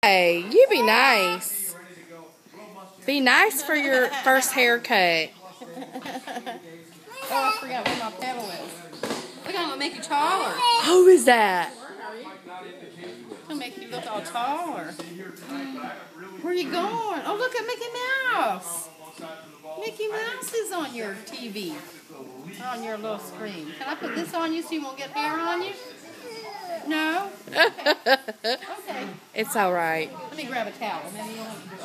Hey, you be nice. Be nice for your first haircut. Oh, I forgot where my pedal is. Look, I'm gonna make you taller. Who is that? I'm gonna make you look all taller. Where are you going? Oh, look at Mickey Mouse. Mickey Mouse is on your TV, on your little screen. Can I put this on you so you won't get hair on you? No? Okay. It's all right. Let me grab a towel. Maybe you'll have to do it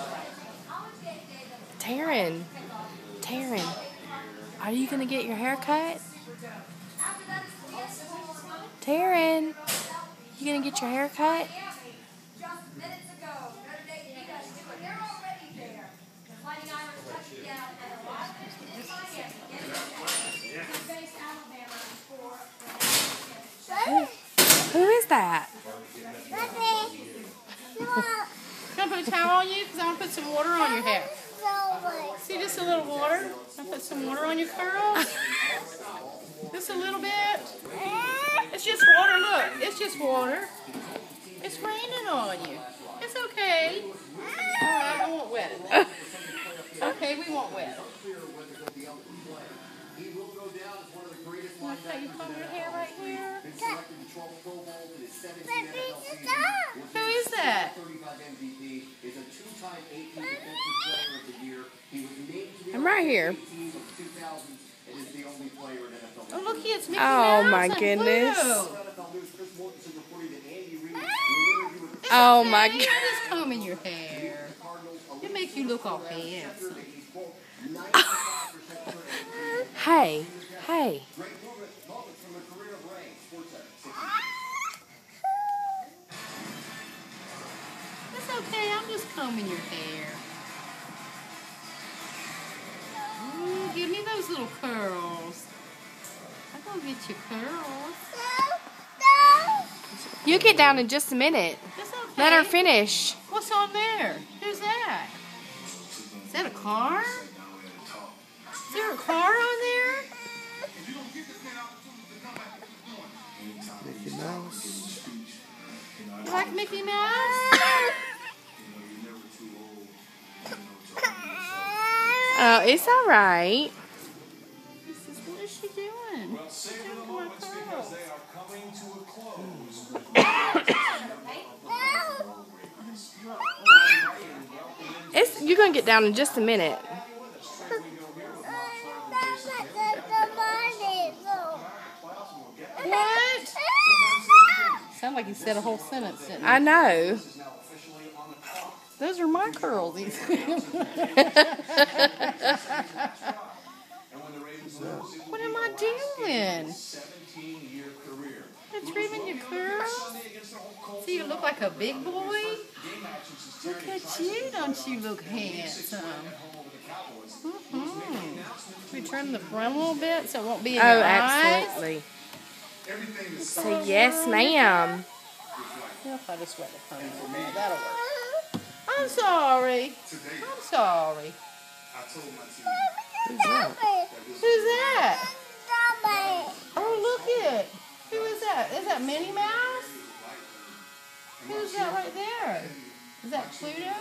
right. Taryn, are you going to get your hair cut? Taryn, you going to get your hair cut? Who is that? Can I put a towel on you? Because I want to put some water on your hair. See, just a little water. I'll put some water on your curls. Just a little bit. It's just water. Look, it's just water. It's raining on you. It's okay. All right, I won't wet it. Okay, we won't wet it. You comb your hair right here. Who is that? I'm right here. Oh, look, it's Mickey Oh, Mouse my and goodness. Pluto. Oh, Okay, my I'm God. just combing your hair. It makes you look all handsome. Hey. It's okay, I'm just combing your hair. Ooh, give me those little curls. I'm gonna get your curls. You'll get down in just a minute. It's okay. Let her finish. What's on there? Who's that? Is that a car? Is there a car on there? Mickey Mouse. You like Mickey Mouse? Oh, it's all right. What is she doing? She's doing more curls. You're gonna get down in just a minute. What? Sound like you said a whole sentence, didn't you? I know. Those are my curls. What am I doing? I'm trimming your curls? So you look like a big boy? Look at you. Don't you look handsome? We trim the front a little bit so it won't be in your eyes. Absolutely. Say yes, ma'am. If I just wet the comb a little bit, that'll work. I'm sorry. I'm sorry. Who's that? Who's that? Oh, look it. Who is that? Is that Minnie Mouse? Who's that right there? Is that Pluto?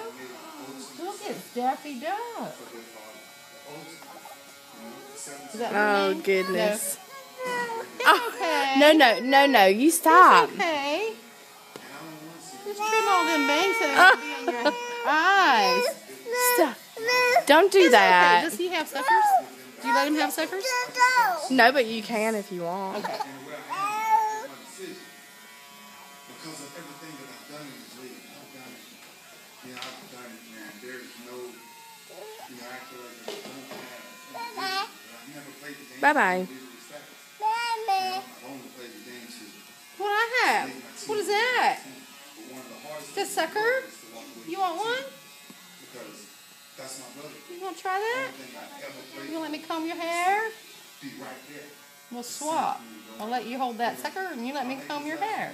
Look, it's Daffy Duck. Is that her Oh, name? goodness. No. It's okay. No, you stop. It's okay. Just trim all them bangs so they won't be in your eyes. Stop. Don't do It's that. okay. Does he have suckers? Do you let him have suckers? No, but you can if you want. Okay. Bye-bye. What I have? What is that? The sucker? You want one? You want to try that? You want to let me comb your hair? We'll swap. I'll let you hold that sucker and you let me comb your hair.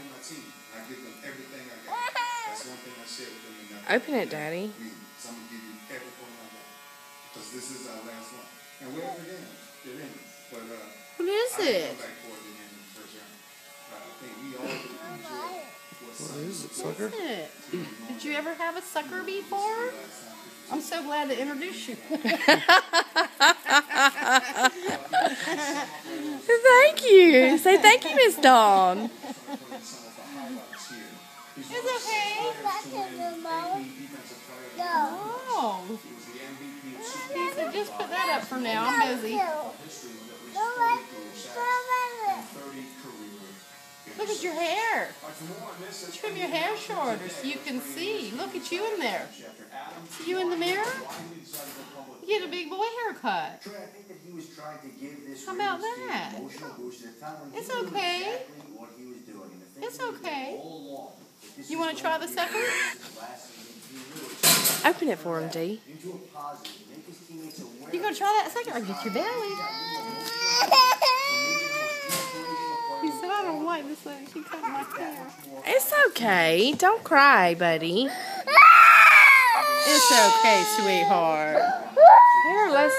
Open it, Daddy. What is it? What is it, sucker? What is it? Did you ever have a sucker before? I'm so glad to introduce you. Thank you. Say thank you, Miss Dawn. It's okay. Oh. He said, just put that up for now. I'm busy. Look at your hair. Trim your hair shorter so you can see. Look at you in there. See you in the mirror? You get a big boy haircut. How about that? It's okay. It's okay. You want to try the sucker? Open it for him, Dee. You gonna try that sucker? I'll get your belly. He said, I don't like this thing. She cut my hair. It's okay. Don't cry, buddy. It's okay, sweetheart. Here, let's.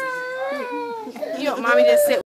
You want mommy to sit